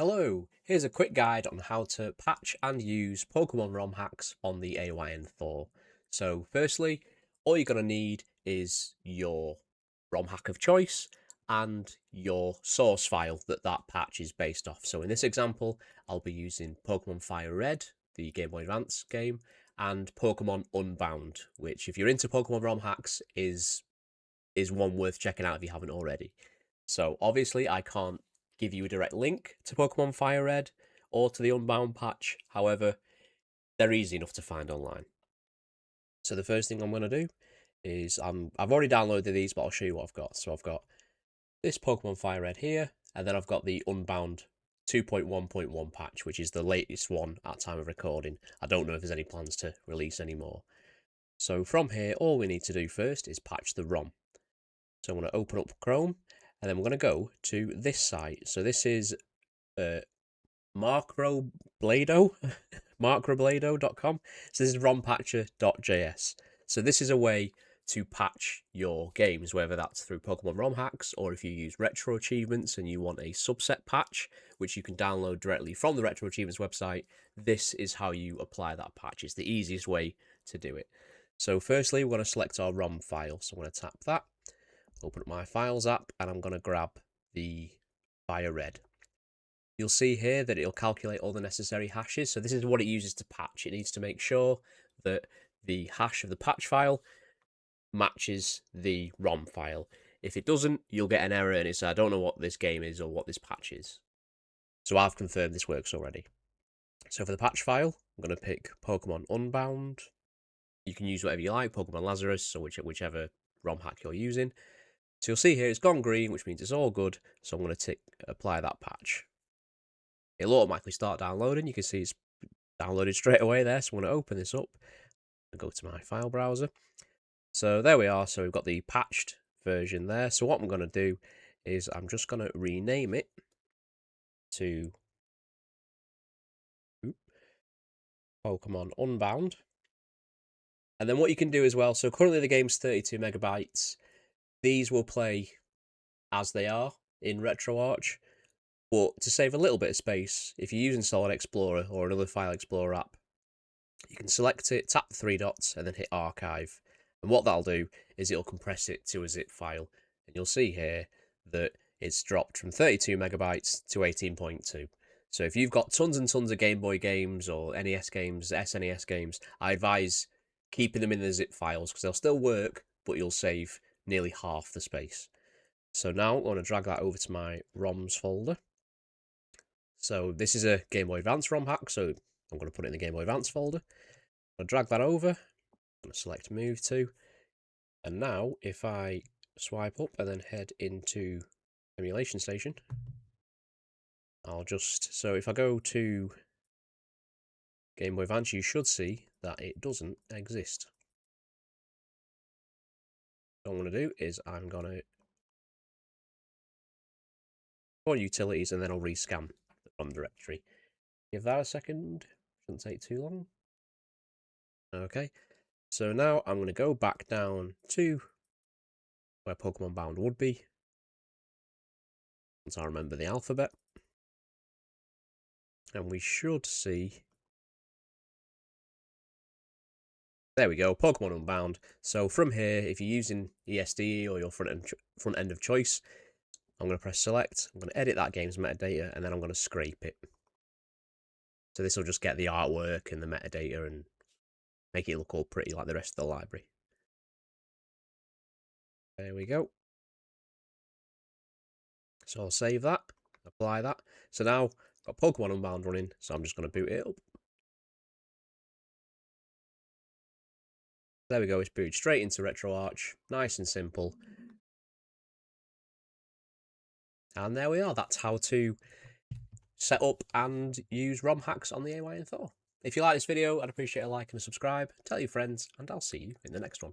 Hello, here's a quick guide on how to patch and use Pokemon ROM hacks on the AYN Thor. So firstly, all you're going to need is your ROM hack of choice and your source file that patch is based off. So in this example, I'll be using Pokemon Fire Red, the Game Boy Advance game, and Pokemon Unbound, which if you're into Pokemon ROM hacks is one worth checking out if you haven't already. So obviously I can't give you a direct link to Pokemon Fire Red or to the Unbound patch. However, they're easy enough to find online. So the first thing I'm going to do is I've already downloaded these, but I'll show you what I've got. So I've got this Pokemon Fire Red here, and then I've got the Unbound 2.1.1 patch, which is the latest one at time of recording. I don't know if there's any plans to release any more. So from here, all we need to do first is patch the ROM. So I'm going to open up Chrome, and then we're going to go to this site. So this is macroblado.com. So this is rompatcher.js. So this is a way to patch your games, whether that's through Pokemon ROM hacks or if you use Retro Achievements and you want a subset patch, which you can download directly from the Retro Achievements website. This is how you apply that patch. It's the easiest way to do it. So firstly, we're going to select our ROM file. So I'm going to tap that, open up my Files app, and I'm going to grab the Fire Red. You'll see here that it'll calculate all the necessary hashes. So this is what it uses to patch. It needs to make sure that the hash of the patch file matches the ROM file. If it doesn't, you'll get an error and it says, I don't know what this game is or what this patch is. So I've confirmed this works already. So for the patch file, I'm going to pick Pokemon Unbound. You can use whatever you like, Pokemon Lazarus, or whichever ROM hack you're using. So you'll see here it's gone green, which means it's all good. So I'm going to apply that patch. It'll automatically start downloading. You can see it's downloaded straight away there. So I'm going to open this up and go to my file browser. So there we are. So we've got the patched version there. So what I'm going to do is I'm just going to rename it to Pokemon Unbound. And then what you can do as well, so currently the game's 32 megabytes. These will play as they are in RetroArch. But to save a little bit of space, if you're using Solid Explorer or another File Explorer app, you can select it, tap the three dots, and then hit Archive. And what that'll do is it'll compress it to a zip file. And you'll see here that it's dropped from 32 megabytes to 18.2. So if you've got tons and tons of Game Boy games or NES games, SNES games, I advise keeping them in the zip files because they'll still work, but you'll save nearly half the space. So now I'm going to drag that over to my ROMs folder. So this is a Game Boy Advance ROM hack, so I'm going to put it in the Game Boy Advance folder. I'll drag that over. I'm going to select Move To. And now, if I swipe up and then head into Emulation Station, so if I go to Game Boy Advance, you should see that it doesn't exist. What I'm going to do is I'm going to go on Utilities and then I'll rescan the ROM directory. Give that a second. Shouldn't take too long. Okay, so now I'm going to go back down to where Pokemon Unbound would be, once I remember the alphabet. And we should see, there we go, Pokemon Unbound. So from here, if you're using ESD or your front end of choice, I'm going to press select, I'm going to edit that game's metadata, and then I'm going to scrape it. So this will just get the artwork and the metadata and make it look all pretty like the rest of the library. There we go. So I'll save that, apply that. So now I've got Pokemon Unbound running, so I'm just going to boot it up. There we go, it's booted straight into RetroArch, nice and simple. And there we are, that's how to set up and use ROM hacks on the AYN Thor. If you like this video, I'd appreciate a like and a subscribe, tell your friends, and I'll see you in the next one.